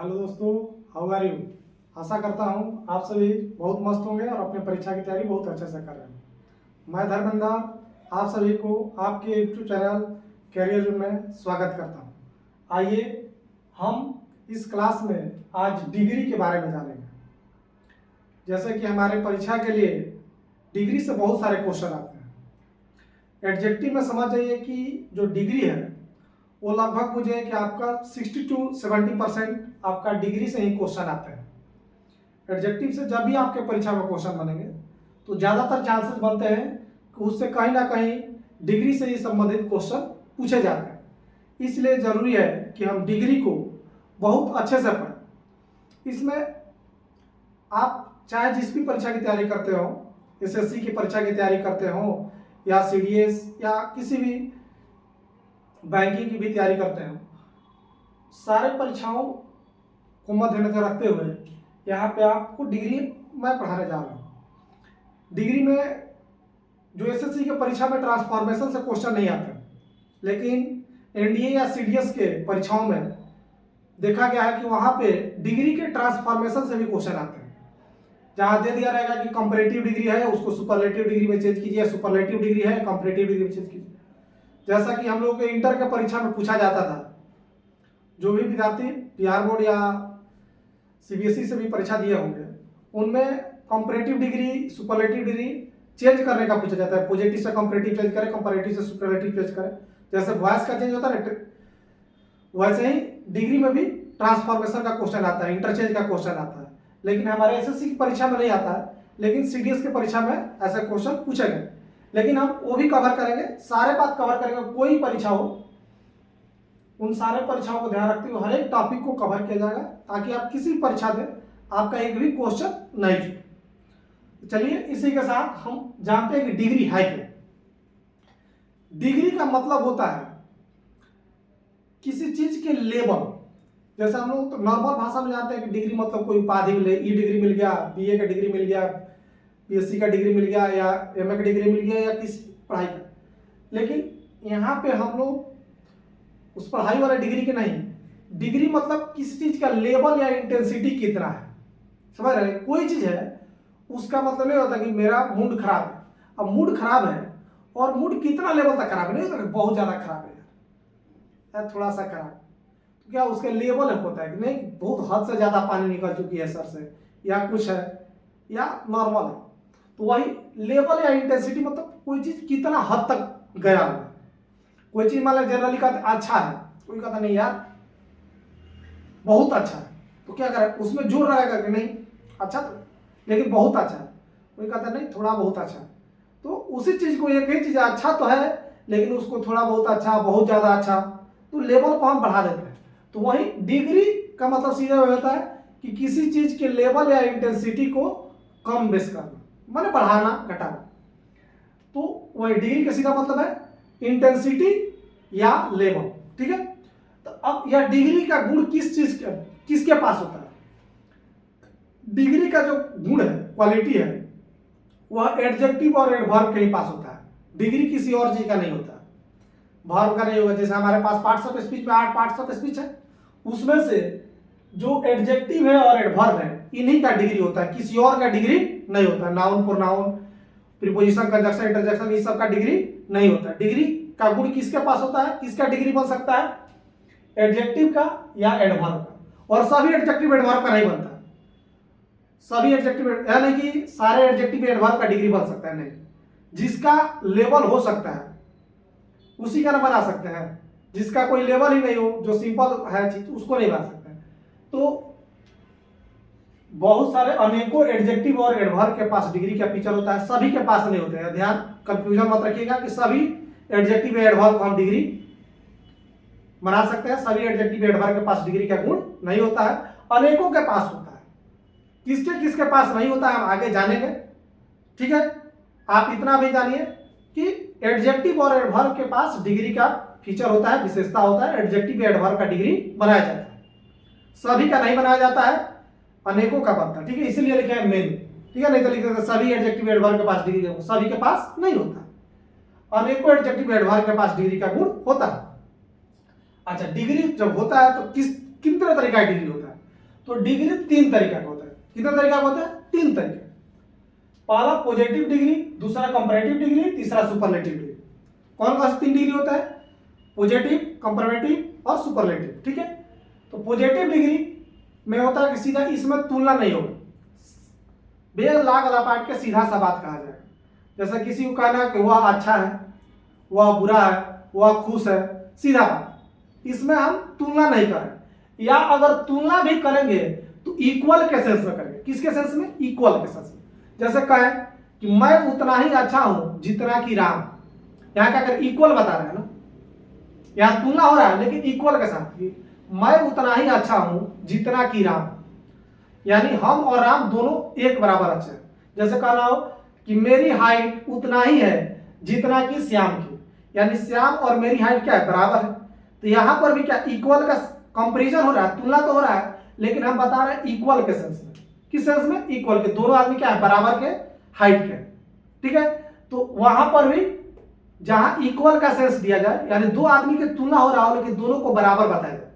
Hello दोस्तों, how are you. आशा करता हूँ आप सभी बहुत मस्त होंगे और अपने परीक्षा की तैयारी बहुत अच्छे से कर रहे हैं। मैं धर्मेंद्र आप सभी को आपके यूट्यूब चैनल कैरियर में स्वागत करता हूँ। आइए हम इस क्लास में आज डिग्री के बारे में जानेंगे। जैसे कि हमारे परीक्षा के लिए डिग्री से बहुत सारे क्वेश्चन आते हैं। एडजेक्टिव में समझ जाइए कि जो डिग्री है वो लगभग मुझे कि आपका 60 to 70% आपका डिग्री से ही क्वेश्चन आते हैं। एडजेक्टिव से जब भी आपके परीक्षा में क्वेश्चन बनेंगे तो ज़्यादातर चांसेस बनते हैं कि उससे कहीं ना कहीं डिग्री से ही संबंधित क्वेश्चन पूछे जाते हैं। इसलिए ज़रूरी है कि हम डिग्री को बहुत अच्छे से पढ़ें। इसमें आप चाहे जिस भी परीक्षा की तैयारी करते हो, एसएससी की परीक्षा की तैयारी करते हो या सीडीएस या किसी भी बैंकिंग की भी तैयारी करते हैं, सारे परीक्षाओं को मद्देनजर रखते हुए यहाँ पे आपको डिग्री मैं पढ़ाने जा रहा हूँ। डिग्री में जो एसएससी के परीक्षा में ट्रांसफॉर्मेशन से क्वेश्चन नहीं आते, लेकिन एनडीए या सीडीएस के परीक्षाओं में देखा गया है कि वहाँ पे डिग्री के ट्रांसफॉर्मेशन से भी क्वेश्चन आते हैं। जहाँ दे दिया रहेगा कि कंपैरेटिव डिग्री है उसको सुपरलेटिव डिग्री में चेंज कीजिए, सुपरलेटिव डिग्री है कंपैरेटिव डिग्री में चेंज कीजिए। जैसा कि हम लोग के इंटर के परीक्षा में पूछा जाता था, जो भी विद्यार्थी बिहार बोर्ड या सीबीएसई से भी परीक्षा दिए होंगे उनमें comparative degree superlative degree change करने का पूछा जाता है। पॉजिटिव से कंपैरेटिव चेंज करें, कंपैरेटिव से सुपरलेटिव चेंज करें। जैसे वॉइस का चेंज होता है ना, वैसे ही डिग्री में भी ट्रांसफॉर्मेशन का क्वेश्चन आता है, इंटरचेंज का क्वेश्चन आता है। लेकिन हमारे एसएससी की परीक्षा में नहीं आता है, लेकिन सीडीएस की परीक्षा में ऐसे क्वेश्चन पूछे गए। लेकिन हम वो भी कवर करेंगे, सारे बात कवर करेंगे। कोई परीक्षा हो उन सारे परीक्षाओं को ध्यान रखते हुए हर एक टॉपिक को कवर किया जाएगा ताकि आप किसी परीक्षा दें आपका एक भी क्वेश्चन नहीं छूटे। चलिए इसी के साथ हम जानते हैं कि डिग्री है क्या। डिग्री का मतलब होता है किसी चीज के लेवल। जैसे हम लोग तो नॉर्मल भाषा में जानते हैं कि डिग्री मतलब कोई उपाधि मिले, ई डिग्री मिल गया, बीए का डिग्री मिल गया, पीएससी का डिग्री मिल गया या एमए का डिग्री मिल गया या किस पढ़ाई का। लेकिन यहाँ पे हम लोग उस पढ़ाई वाले डिग्री के नहीं, डिग्री मतलब किसी चीज का लेवल या इंटेंसिटी कितना है। समझ रहे हैं? कोई चीज है उसका मतलब नहीं होता कि मेरा मूड खराब है। अब मूड खराब है और मूड कितना लेवल तक खराब है, नहीं होता बहुत ज्यादा खराब है या थोड़ा सा खराब, तो क्या उसके लेवल होता है कि नहीं बहुत हद से ज्यादा पानी निकल चुकी है सर से या कुछ है या नॉर्मल है। तो वही लेवल या इंटेंसिटी मतलब कोई चीज कितना हद तक गया हुआ है। कोई चीज मान लो जनरली कहते अच्छा है, कोई कहता नहीं यार बहुत अच्छा है, तो क्या करें उसमें जोर रहेगा कि नहीं अच्छा तो, लेकिन बहुत अच्छा है। कोई कहता नहीं थोड़ा बहुत अच्छा है, तो उसी चीज को एक ही चीज अच्छा तो है लेकिन उसको थोड़ा बहुत अच्छा बहुत ज्यादा अच्छा, तो लेवल को हम बढ़ा देते हैं। तो वही डिग्री का मतलब सीधा होता है कि किसी चीज के लेवल या इंटेंसिटी को कम बेस करना, माने बढ़ाना घटाना। तो वही डिग्री का सीधा मतलब है इंटेंसिटी या लेवल। ठीक है, तो अब यह डिग्री का गुण किस चीज का किसके पास होता है। डिग्री का जो गुण है, क्वालिटी है, वह एडजेक्टिव और एडवर्ब के ही पास होता है। डिग्री किसी और चीज का नहीं होता, वर्ब का नहीं होगा। जैसे हमारे पास पार्ट्स ऑफ स्पीच में 8 पार्ट्स ऑफ स्पीच है, उसमें से जो एडजेक्टिव है और एडवर्ब है इन्हीं का डिग्री होता है, किसी और का डिग्री नहीं होता। Noun pronoun preposition conjunction interjection इस सब का डिग्री नहीं होता। डिग्री का गुण किसके पास होता है, किसका डिग्री बन सकता है, एडजेक्टिव का या एडवर्ब का। और सभी एडजेक्टिव एडवर्ब का नहीं बनता। सभी एडजेक्टिव यानी कि सारे एडजेक्टिव एडवर्ब का डिग्री बन सकता है नहीं, जिसका लेवल हो सकता है उसी का ना बना सकते हैं। जिसका कोई लेवल ही नहीं हो, जो सिंपल है चीज, उसको नहीं बना सकते। तो बहुत सारे अनेकों एडजेक्टिव और एडवर्ब के पास डिग्री का फीचर होता है, सभी के पास नहीं होते हैं। ध्यान कंफ्यूजन मत रखिएगा कि सभी एडजेक्टिव या एडवर्ब को हम डिग्री बना सकते हैं। सभी एडजेक्टिव एडवर्ब के पास डिग्री का गुण नहीं होता है, अनेकों के पास होता है। किसके किसके पास नहीं होता है हम आगे जानेंगे। ठीक है, आप इतना भी जानिए कि एडजेक्टिव और एडवर्ब के पास डिग्री का फीचर होता है, विशेषता होता है। एडजेक्टिव या एडवर्ब का डिग्री बनाया जाता है, सभी का नहीं बनाया जाता है, अनेकों का बनता है। ठीक है, इसीलिए लिखा है मेन। ठीक है, नहीं तो लिखते सभी एडजेक्टिव एडवर्ब के पास डिग्री, सभी के पास नहीं होता, अनेकों एडजेक्टिव एडवर्ब के पास डिग्री का गुण होता है। अच्छा, डिग्री जब होता है तो किन तरह का डिग्री होता है। तो डिग्री तीन तरीका का होता है। कितने तरीका का होता है? तीन तरीके। पहला पॉजिटिव डिग्री, दूसरा कंपैरेटिव डिग्री, तीसरा सुपरलेटिव डिग्री। कौन कौन सा तीन डिग्री होता है? पॉजिटिव, कंपैरेटिव और सुपरलेटिव। ठीक है, तो पॉजिटिव डिग्री में होता है कि सीधा इसमें तुलना नहीं होगा, बेग लाग लपाट के सीधा सा बात कहा जाएगा। जैसे किसी को कहना कि वह अच्छा है, वह बुरा है, वह खुश है, सीधा बात। इसमें हम तुलना नहीं करें, या अगर तुलना भी करेंगे तो इक्वल के सेंस में करेंगे। किसके सेंस में? इक्वल के सेंस में। जैसे कहें कि मैं उतना ही अच्छा हूं जितना कि राम, यहां क्या कर इक्वल बता रहे हैं ना, यहां तुलना हो रहा है लेकिन इक्वल के साथ। मैं उतना ही अच्छा हूं जितना कि राम, यानी हम और राम दोनों एक बराबर अच्छे हैं। जैसे कहना हो कि मेरी हाइट उतना ही है जितना कि श्याम की, यानी श्याम और मेरी हाइट क्या है? बराबर है। तो यहां पर भी क्या इक्वल का कंपैरिजन हो रहा है, तुलना तो हो रहा है, लेकिन हम बता रहे हैं इक्वल के सेंस में। किस सेंस में? इक्वल के। दोनों आदमी क्या है? बराबर के हाइट के। ठीक है, तो वहां पर भी जहां इक्वल का सेंस दिया जाए, यानी दो आदमी की तुलना हो रहा हो लेकिन दोनों को बराबर बताया जाए,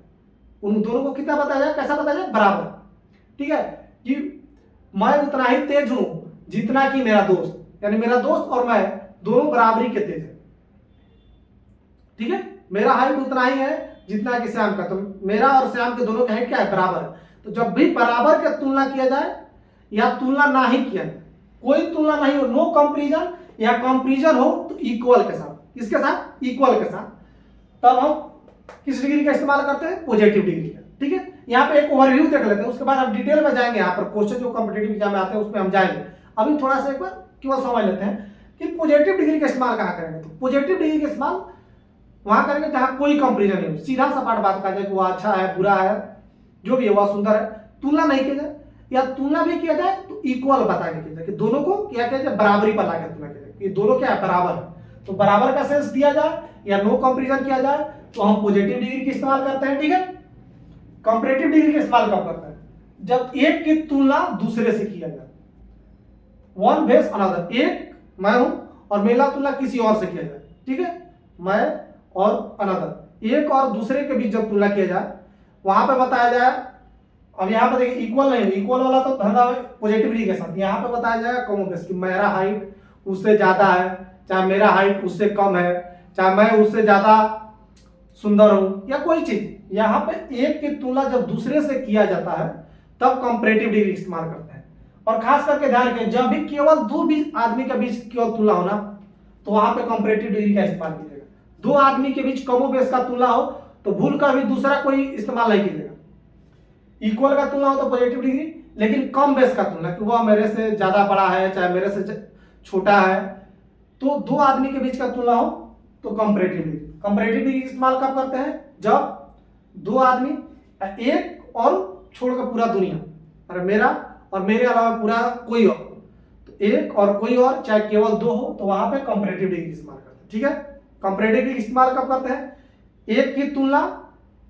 उन दोनों को कितना बताया जाए? कैसा बताया जाए? बराबर। ठीक है, कि मैं उतना ही तेज हूं जितना कि मेरा दोस्त, यानी मेरा दोस्त और मैं दोनों बराबरी के तेज है। ठीक है, मेरा हाइट उतना ही है जितना कि श्याम का, तो मेरा और श्याम के दोनों की हाइट क्या है? बराबर है। तो जब भी बराबर का तुलना किया जाए या तुलना ना ही किया जाए, कोई तुलना नहीं हो, नो कंपैरिजन या कंपैरिजन हो, तो इक्वल के साथ। किसके साथ? इक्वल के साथ। तब हम किस डिग्री का इस्तेमाल करते हैं? पॉजिटिव डिग्री का। ठीक है, यहाँ पे एक ओवरव्यू देख लेते हैं, उसके बाद हम डिटेल में जाएंगे। यहाँ पर क्वेश्चन जो कॉम्पिटिटिव एग्जाम में आते हैं उसमें हम जाएंगे। अभी थोड़ा सा एक बार केवल समझ लेते हैं कि पॉजिटिव डिग्री का इस्तेमाल कहाँ करेंगे। तो पॉजिटिव डिग्री का इस्तेमाल वहां करेंगे जहां कोई कंपैरिजन नहीं हो, सीधा सपाट बात कहा जाए कि वह अच्छा है, बुरा है, जो भी है, वह सुंदर है। तुलना नहीं किया जाए, या तुलना भी किया जाए तो इक्वल बता के किया जाए कि दोनों को क्या किया जाए? बराबरी पर लाकर तुलना किया जाए कि दोनों क्या है? बराबर है। तो बराबर का सेंस दिया जाए या नो कंपैरिजन किया जाए तो हम पॉजिटिव डिग्री का इस्तेमाल करते हैं। ठीक है, कंपैरेटिव डिग्री का इस्तेमाल कब करते हैं? जब एक की तुलना दूसरे से किया जाए, वन वेस अनदर, एक मैं हूं और मेरा तुलना किसी और से किया जाए। ठीक है, मैं और अनदर, एक और दूसरे के बीच जब तुलना किया जाए, वहां पे बताया जाए। अब यहाँ पे देखिए इक्वल नहीं, इक्वल वाला तो धंधा पॉजिटिव डिग्री के साथ। यहाँ पे बताया जाएगा कम बेस कि मेरा हाइट उससे ज्यादा है, चाहे मेरा हाइट उससे कम है, चाहे मैं उससे ज्यादा सुंदर हूं, या कोई चीज। यहाँ पे एक की तुलना जब दूसरे से किया जाता है तब कंपैरेटिव डिग्री इस्तेमाल करते हैं। और खास करके ध्यान रखें, जब भी केवल दो आदमी के बीच केवल तुलना होना, तो वहां पे कंपैरेटिव डिग्री का इस्तेमाल कीजिएगा। दो आदमी के बीच कमो बेस का तुलना हो तो भूल कर भी दूसरा कोई इस्तेमाल नहीं कीजिएगा। इक्वल का तुलना हो तो पॉजिटिव डिग्री, लेकिन कम बेस का तुलना कि वह मेरे से ज्यादा बड़ा है चाहे मेरे से छोटा है, तो दो आदमी के बीच का तुलना हो तो कंपैरेटिव डिग्री। कंपैरेटिव डिग्री इस्तेमाल कब करते हैं? जब दो आदमी, एक और छोड़कर पूरा दुनिया, अरे मेरा और मेरे अलावा पूरा कोई और, तो एक और कोई और चाहे केवल दो हो, तो वहां पे कंपैरेटिव डिग्री इस्तेमाल करते हैं। ठीक है, कंपैरेटिव डिग्री इस्तेमाल कब करते हैं? एक की तुलना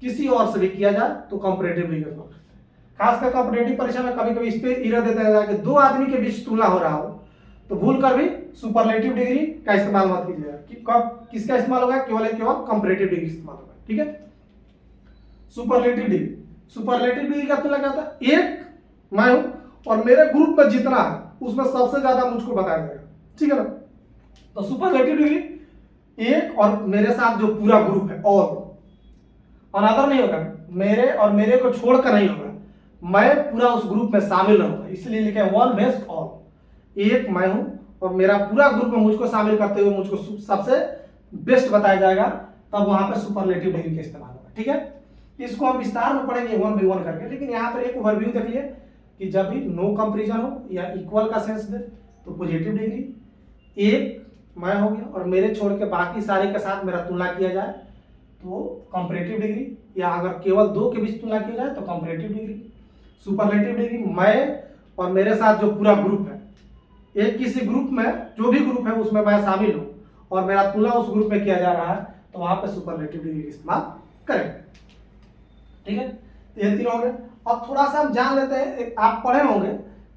किसी और से भी किया जाए तो कंपैरेटिव डिग्री का इस्तेमाल करते हैं। खासकर कॉम्पिटिटिव परीक्षा में कभी कभी इस पे एरर देता है कि दो आदमी के बीच तुलना हो रहा हो, तो भूल कर भी सुपरलेटिव डिग्री का इस्तेमाल मत कीजिएगा। कि कब किसका इस्तेमाल होगा? केवल कंपैरेटिव डिग्री इस्तेमाल होगा। ठीक है, सुपरलेटिव डिग्री, सुपरलेटिव डिग्री का तुलना क्या होता है? एक मैं हूं और मेरे ग्रुप में जितना है उसमें सबसे ज्यादा मुझको बताया जाएगा। ठीक है ना, तो सुपरलेटिव डिग्री एक और मेरे साथ जो पूरा ग्रुप है, और अनदर नहीं होगा, मेरे और मेरे को छोड़कर नहीं होगा, मैं पूरा उस ग्रुप में शामिल रहूंगा, इसलिए लिखा है वन बेस्ट ऑल। एक मैं हूं और मेरा पूरा ग्रुप में मुझको शामिल करते हुए मुझको सबसे बेस्ट बताया जाएगा, तब वहां पे सुपरलेटिव डिग्री का इस्तेमाल होगा। ठीक है, इसको हम विस्तार में पढ़ेंगे वन बाई वन करके, लेकिन यहाँ पर एक ओवरव्यू देख लिए कि जब भी नो कंपैरिजन हो या इक्वल का सेंस दे तो पॉजिटिव डिग्री, एक मैं हो गया और मेरे छोड़ के बाकी सारे के साथ मेरा तुलना किया जाए तो कंपैरेटिव डिग्री, या अगर केवल दो के बीच तुलना किया जाए तो कंपैरेटिव डिग्री। सुपरलेटिव डिग्री मैं और मेरे साथ जो पूरा ग्रुप है, एक किसी ग्रुप में जो भी ग्रुप है उसमें मैं शामिल हूं और मेरा तुलना उस ग्रुप में किया जा रहा है, तो वहां पे सुपरलेटिव डिग्री का इस्तेमाल करें। ठीक है, ये तीन हो गए। अब थोड़ा सा हम जान लेते हैं, आप पढ़े होंगे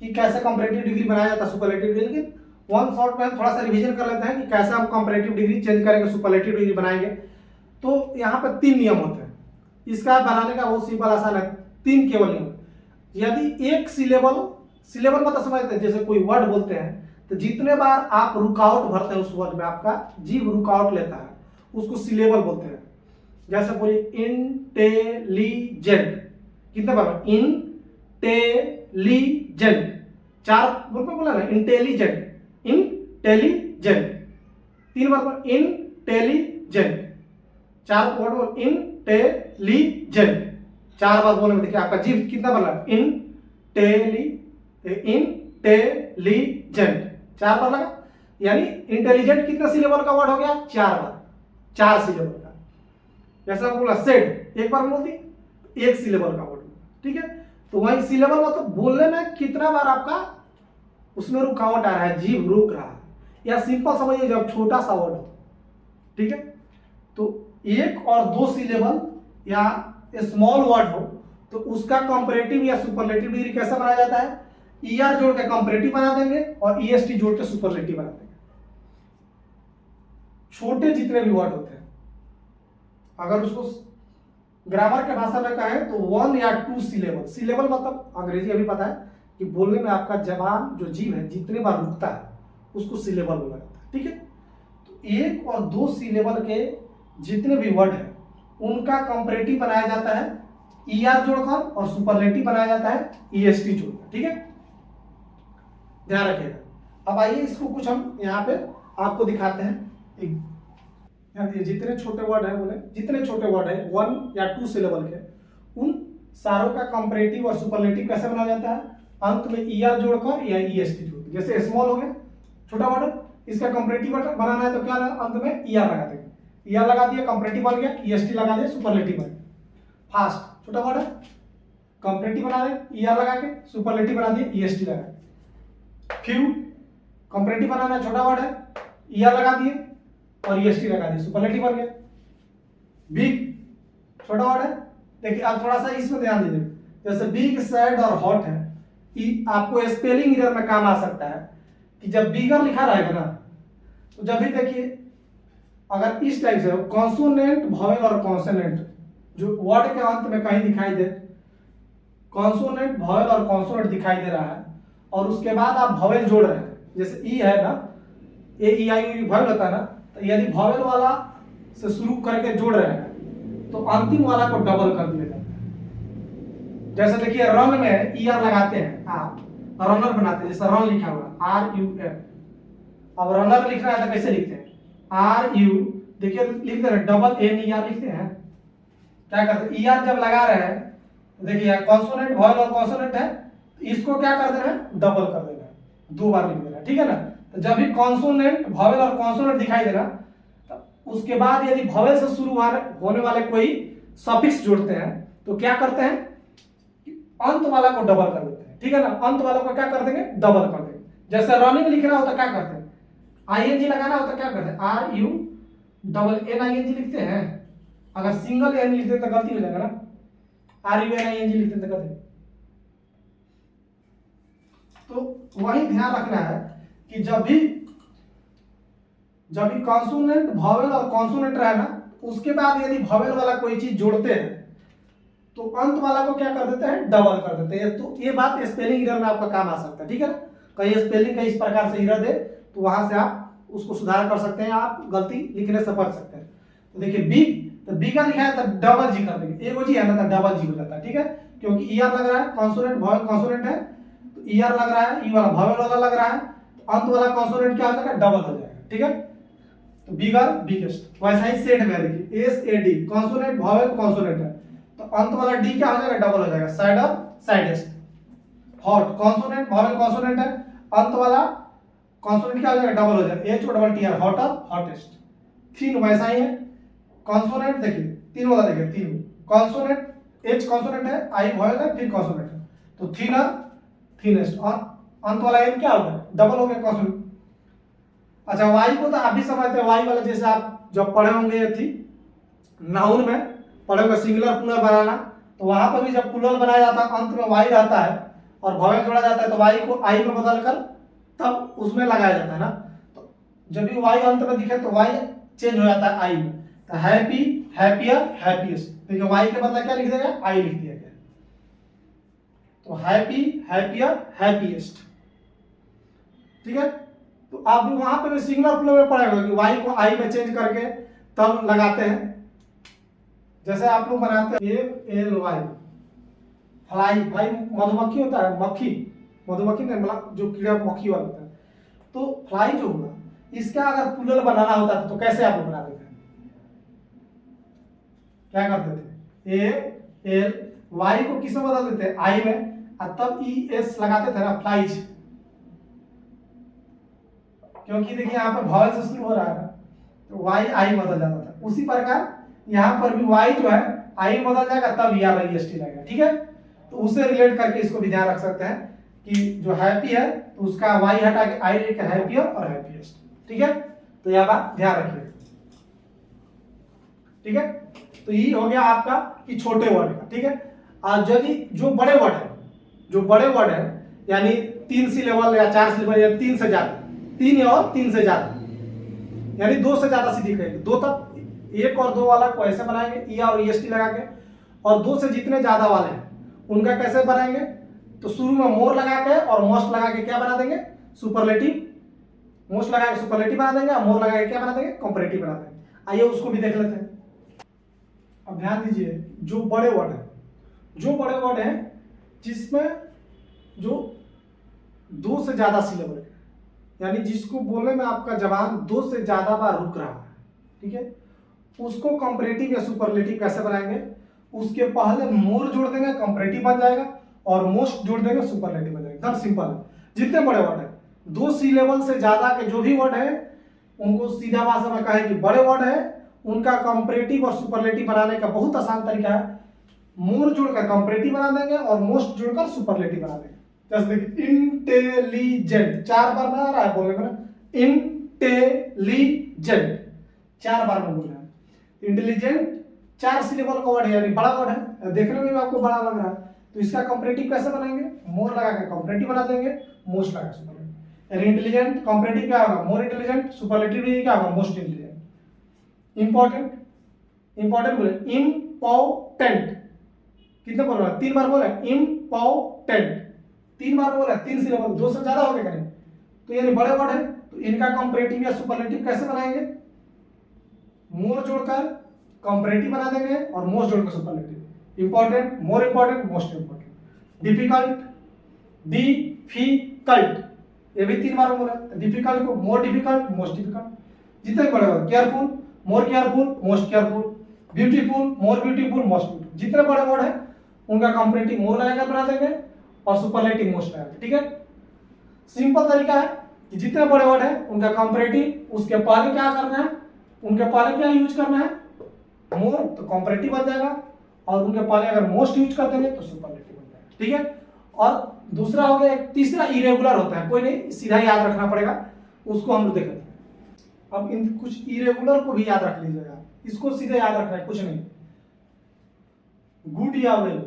कि कैसे कंपैरेटिव डिग्री बनाया जाता है, सुपरलेटिव डिग्री, लेकिन वन शॉट में हम थोड़ा सा रिवीजन कर लेते हैं कि कैसे हम कंपैरेटिव डिग्री चेंज करेंगे, सुपरलेटिव डिग्री बनाएंगे। तो यहाँ पे तीन नियम होते हैं, इसका बनाने का बहुत सिंपल आसान है, तीन केवल नियम। यदि एक सिलेबल, सिलेबल मतलब समझते हैं, जैसे कोई वर्ड बोलते हैं तो जितने बार आप रुकावट भरते हैं उस वर्ड में, आपका जीभ रुकावट लेता है, उसको सिलेबल बोलते हैं। जैसे बोलिए इंटेलिजेंट, कितने बार? इंटेलिजेंट, 4 बोल पे बोला ना, इंटेलिजेंट, इंटेलिजेंट, 3 बार इंटेलिजेंट, 4 वर्ड बोल, इंटेलिजेंट 4 बार बोलने में देखिए आपका जीभ कितना बोला? इंटेलिजेंट 4 बार लगा, यानी इंटेलिजेंट कितना सिलेबल का वर्ड हो गया? 4 बार, 4 सिलेबल का। जैसा बोला सेड, एक बार बोल दी, 1 सिलेबल का वर्ड, ठीक है। तो वही सिलेबल मतलब बोलने में कितना बार आपका उसमें रुकावट आ रहा है, जीभ रुक रहा है, या सिंपल समझिए जब छोटा सा वर्ड हो, ठीक है। तो 1 और 2 सिलेबल या स्मॉल वर्ड हो तो उसका कंपैरेटिव या सुपरलेटिव डिग्री कैसा बनाया जाता है? ईआर जोड़ के कंपैरेटिव बना देंगे और ईएसटी जोड़ के सुपरलेटिव बना देंगे। छोटे जितने भी वर्ड होते हैं, अगर उसको ग्रामर के भाषा में कहें तो 1 या 2 सिलेबल, सिलेबल मतलब अंग्रेजी अभी पता है कि बोलने में आपका जबान जो जीभ है जितने बार रुकता है उसको सिलेबल बोला जाता है, ठीक है। तो 1 और 2 सिलेबल के जितने भी वर्ड है उनका कंपैरेटिव बनाया जाता है ईआर जोड़कर और सुपरलेटिव बनाया जाता है ईएसटी जोड़कर, ठीक है, ध्यान रखिएगा। अब आइए इसको कुछ हम यहाँ पे आपको दिखाते हैं। जितने छोटे वर्ड है, बोले जितने छोटे वर्ड है 1 या 2 सिलेबल के, उन सारों का कंपैरेटिव और सुपरलेटिव कैसे बनाया जाता है? अंत में ईआर जोड़कर या ईएसटी जोड़कर। जैसे स्मॉल हो गया, छोटा वर्ड, इसका कंपैरेटिव बनाना है तो क्या अंत में ईआर लगा देंगे, ईआर लगा दिया, कंपैरेटिव बन गया, ईएसटी लगा दिया, सुपरलेटिव बन गया। फास्ट, छोटा वर्ड है, कंपैरेटिव बना रहे, ईआर लगा के, सुपरलेटिव बना दिया, ईएसटी लगा के। फ्यू, कंपैरेटिव बनाना है, छोटा वर्ड है, ईआर लगा दिए और ईएसटी लगा दिए, सुपरलेटिव बन गया। बिग, छोटा वर्ड है, देखिए अब थोड़ा सा इसमें ध्यान दीजिए, जैसे बिग, सैड और हॉट है, आपको स्पेलिंग एरर में काम आ सकता है कि जब बिगर लिखा रहेगा ना तो जब भी देखिए अगर इस टाइप से कॉन्सोनेंट, वॉवेल और कॉन्सोनेंट जो वर्ड के अंत में कहीं दिखाई दे, कॉन्सोनेंट, वॉवेल और कॉन्सोनेंट दिखाई दे रहा है और उसके बाद आप वॉवेल जोड़ रहे हैं, जैसे ई है ना, ए ई आई यू वॉवेल होता है ना, तो यदि वॉवेल वाला से शुरू करके जोड़ रहे हैं तो अंतिम वाला को डबल कर दिया जाता है। जैसे देखिए रन में ईआर लगाते हैं, आप रनर बनाते हैं, जैसे रन लिखा हुआ आर यू एन, अब रनर लिखना है तो कैसे लिखते हैं? आर यू, देखिए लिखते हैं डबल एन ई आर लिखते हैं, क्या करते हैं? ईआर जब लगा रहे हैं देखिए कॉन्सोनेंट, वॉवेल और कॉन्सोनेंट है, इसको क्या कर देना है? डबल कर देना है, 2 बार लिख देना, ठीक है ना। तो जब भी कॉन्सोनेंट, वॉवेल और कॉन्सोनेंट दिखाई देना तो उसके बाद यदि वॉवेल से शुरू होने वाले कोई सफिक्स जोड़ते हैं तो क्या करते हैं? अंत वाला को डबल कर देते हैं, ठीक है ना, अंत वाला को क्या कर देंगे? डबल कर देंगे। जैसे रनिंग लिखना होता क्या करते हैं? आईएनजी लगाना होता क्या करते हैं? R U double N ING लिखते हैं, अगर सिंगल एन लिखते तो गलती हो जाएगा ना, आर यू एन आईएनजी लिखते तो गलती। तो वही ध्यान रखना है कि जब भी कॉन्सोनेंट, वॉवेल और कॉन्सोनेंट रहे ना, उसके बाद यदि वॉवेल वाला कोई चीज जोड़ते हैं तो अंत वाला को क्या कर देते हैं? डबल कर देते हैं। तो ये बात स्पेलिंग एरर में आपका काम आ सकता है, ठीक है ना। कहीं स्पेलिंग का इस प्रकार से एरर दे तो वहां से आप उसको सुधार कर सकते हैं, आप गलती लिखने से बच सकते हैं। तो देखिए बिग, तो बी का लिखा है तो डबल जी कर देंगे, एक जी है ना तो डबल जी हो जाता है, ठीक है, क्योंकि ईआर लग रहा है, कॉन्सोनेंट, वॉवेल कॉन्सोनेंट है तो ईआर लग रहा है, ई वाला वॉवेल वाला लग रहा है, तो अंत वाला कॉन्सोनेंट क्या हो जाएगा? डबल हो जाएगा, ठीक है। तो बिगर, बिगेस्ट। वैसा ही सेड में देखिए S A D, consonant, vowel, consonant है तो अंत वाला डी क्या हो जाएगा? डबल हो जाएगा, sadder, saddest. Hot, consonant, vowel, consonant है, अंत वाला कॉन्सोनेंट क्या हो जाएगा? डबल हो जाएगा, H O double T R, hotter, hottest. Thin वैसा ही है, कॉन्सोनेंट देखिए 3 वाला देखिए, 3 कॉन्सोनेंट, एच कॉन्सोनेंट है, आई वॉवेल है, फिर कॉन्सोनेंट है, तो थिनर, थिनेस्ट, और अंत वाला एम क्या हो गया? डबल हो गया, कॉन्सोनेंट। अच्छा वाई को तो आप भी समझते हैं, वाई वाला जैसे आप जब पढ़े होंगे थी नाउन में पढ़े होंगे सिंगुलर प्लूरल बनाना, तो वहां पर भी जब प्लूरल बनाया जाता है अंत में वाई रहता है और वॉवेल जोड़ा जाता है तो वाई को आई में बदल कर तब उसमें लगाया जाता है ना। तो जब भी वाई अंत में दिखे तो वाई चेंज हो जाता है आई में, तो हैप्पी, हैप्पियर, हैप्पीएस्ट, देखिए वाई के बदला क्या लिख देगा? आई लिख दिया गया। तो हैप्पी, हैप्पियर, हैप्पीएस्ट। ठीक है, तो आप भी वहां पे भी सिंगुलर प्लूरल में पढ़ेगा कि वाई को आई में चेंज करके तब लगाते हैं। जैसे आप लोग बनाते हैं FLY, फ्लाई, फ्लाई मधुमक्खी होता है, मक्खी, मधुमक्खी नहीं मतलब जो कीड़ा मक्खी वाला होता है। तो फ्लाई जो हुआ, इसका अगर प्लूरल बनाना होता तो कैसे आप लोग बना देते हैं? क्या करते थे? FLY को किस में बदल देते हैं? आई में, और तब ES लगाते थे ना, फ्लाइज। क्योंकि देखिए यहाँ पर वावल से शुरू हो रहा है ना, तो वाई आई बदल जाता था। उसी प्रकार यहाँ पर भी वाई जो है आई बदल जाएगा, तब ERIEST लगेगा। ठीक है, तो उससे रिलेट करके इसको भी ध्यान रख सकते हैं कि जो हैप्पी है तो उसका वाई हटा के आई लेके हैप्पियर और हैप्पीएस्ट। ठीक है, तो यह बात ध्यान रखिए। ठीक है, तो ये हो गया आपका कि छोटे वर्ड का। ठीक है, और यदि जो बड़े वर्ड है, जो बड़े वर्ड है यानी 3 सिलेबल या 4 सिलेबल या 3 से ज्यादा, 3 और 3 से ज्यादा, यानी 2 से ज्यादा सीधी कहेंगे, 2 तब 1 और 2 वाला को ऐसे बनाएंगे ई और EST लगा के, और 2 से जितने ज्यादा वाले हैं उनका कैसे बनाएंगे? तो शुरू में मोर लगा के और मोस्ट लगा के क्या बना देंगे? सुपरलेटिव। मोस्ट लगा के सुपरलेटिव बना देंगे और मोर लगा के क्या बना देंगे? कंपैरेटिव बना देंगे। आइए उसको भी देख लेते हैं। अब ध्यान दीजिए, जो बड़े वर्ड है, जो बड़े वर्ड है जिसमें जो 2 से ज्यादा सिलेबल है, यानी जिसको बोलने में आपका जबान 2 से ज्यादा बार रुक रहा है, ठीक है, उसको कंपैरेटिव या सुपरलेटिव कैसे बनाएंगे? उसके पहले मोर जोड़ देंगे, कंपैरेटिव बन जाएगा, और मोस्ट जोड़ देंगे, सुपरलेटिव बन जाएगा। एकदम सिंपल है। जितने बड़े वर्ड है, 2 सिलेबल से ज्यादा के जो भी वर्ड है उनको सीधा भाषा में कहे कि बड़े वर्ड है, उनका कंपैरेटिव और सुपरलेटिव बनाने का बहुत आसान तरीका है। मोर जोड़कर कंपैरेटिव बना देंगे और मोस्ट जोड़कर सुपरलेटिव बना देंगे। जैसे देखिए, इंटेलिजेंट 4 बार में आ रहा है बोलने में ना, इंटेलिजेंट 4 बार में बोल रहा है। इंटेलिजेंट 4 सिलेबल का वर्ड है, यानी बड़ा वर्ड है, देखने में भी आपको बड़ा लग रहा है, तो इसका कंपैरेटिव कैसे बनाएंगे? मोर लगा के कंपैरेटिव बना देंगे, मोस्ट लगा के सुपरलेटिव। यानी इंटेलिजेंट कंपैरेटिव क्या होगा? More intelligent. सुपरलेटिव क्या होगा? Most intelligent. इंपॉर्टेंट, इंपॉर्टेंट बोले, इम्पोर्टेंट कितने बोल रहा है? 3 बार बोला है, इम्पोर्टेंट 3 बार बोला है, 3 सिलेबल, 2 से ज्यादा हो गए करें, तो यानी बड़े वर्ड है, तो इनका कंपैरेटिव या सुपरलेटिव कैसे बनाएंगे? मोर जोड़कर कंपैरेटिव बना देंगे और मोस्ट जोड़कर superlative. Important, more important, most important. Difficult, difficult ये भी 3 बार बोला है, डिफिकल्ट को मोर डिफिकल्ट, मोस्ट डिफिकल्ट। जितने बड़े word, careful, more careful, most careful, beautiful, more beautiful, most beautiful. जितने बड़े वर्ड है उनका कंपैरेटिव मोर लगाकर बना देंगे और सुपरलेटिव मोस्ट लगाकर। ठीक है, सिंपल तरीका है कि जितने बड़े वर्ड है उनका कंपैरेटिव, उसके पहले क्या करना है? उनके पहले क्या यूज करना है? मोर, तो कंपैरेटिव बन जाएगा, और उनके पहले अगर मोस्ट यूज कर देंगे तो सुपरलेटिव बन जाएगा। ठीक है, और दूसरा हो गया, एक तीसरा इरेगुलर होता है, कोई नहीं, सीधा याद रखना पड़ेगा, उसको हम लोग देखेंगे। अब इन कुछ इरेगुलर को भी याद रख लीजिएगा, इसको सीधे याद रखना है, कुछ नहीं। गुड या वेल,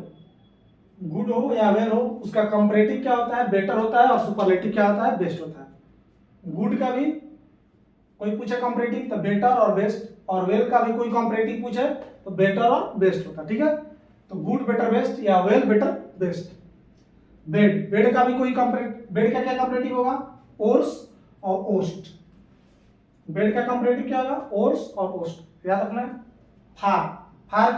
गुड हो या वेल हो, उसका कंपैरेटिव क्या होता है? बेटर होता है, और सुपरलेटिव क्या होता है? बेस्ट होता है। गुड का भी कोई पूछे कंपैरेटिव तो बेटर और बेस्ट, और वेल का भी कोई कंपैरेटिव पूछे तो बेटर और बेस्ट होता है। ठीक है, तो गुड बेटर बेस्ट या well better best. Bed, bed का भी कोई कंपैरेटिव, बेड का क्या कंपैरेटिव होगा? ओर्स और ओस्ट। बेड का कंपैरेटिव क्या होगा? ओर्स और ओस्ट, याद रखना है। फार, फार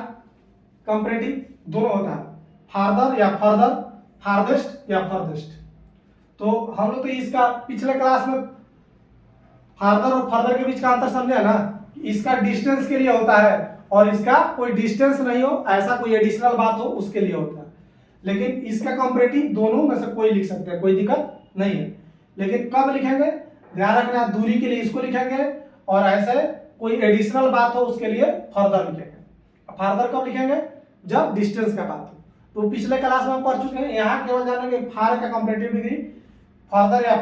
कंपैरेटिव दोनों होता है, फार्दर या फर्दर, फारदेस्ट या फर्देस्ट। तो हम लोग तो इसका पिछले क्लास में फार्दर और फर्दर के बीच का अंतर समझे ना, इसका डिस्टेंस के लिए होता है और इसका कोई डिस्टेंस नहीं हो, ऐसा कोई एडिशनल बात हो उसके लिए होता है। लेकिन इसका कंपैरेटिव दोनों में से कोई लिख सकते हैं, कोई दिक्कत नहीं है। लेकिन कब लिखेंगे? ध्यान रखना, दूरी के लिए इसको लिखेंगे, और ऐसे कोई एडिशनल बात हो उसके लिए फर्दर लिखेंगे। फर्दर कब लिखेंगे? जब डिस्टेंस का बात हो। तो पिछले क्लास में हम पढ़ चुके हैं, यहाँ केवल जानेंगे फार का कंपैरेटिव डिग्री, फार्दर या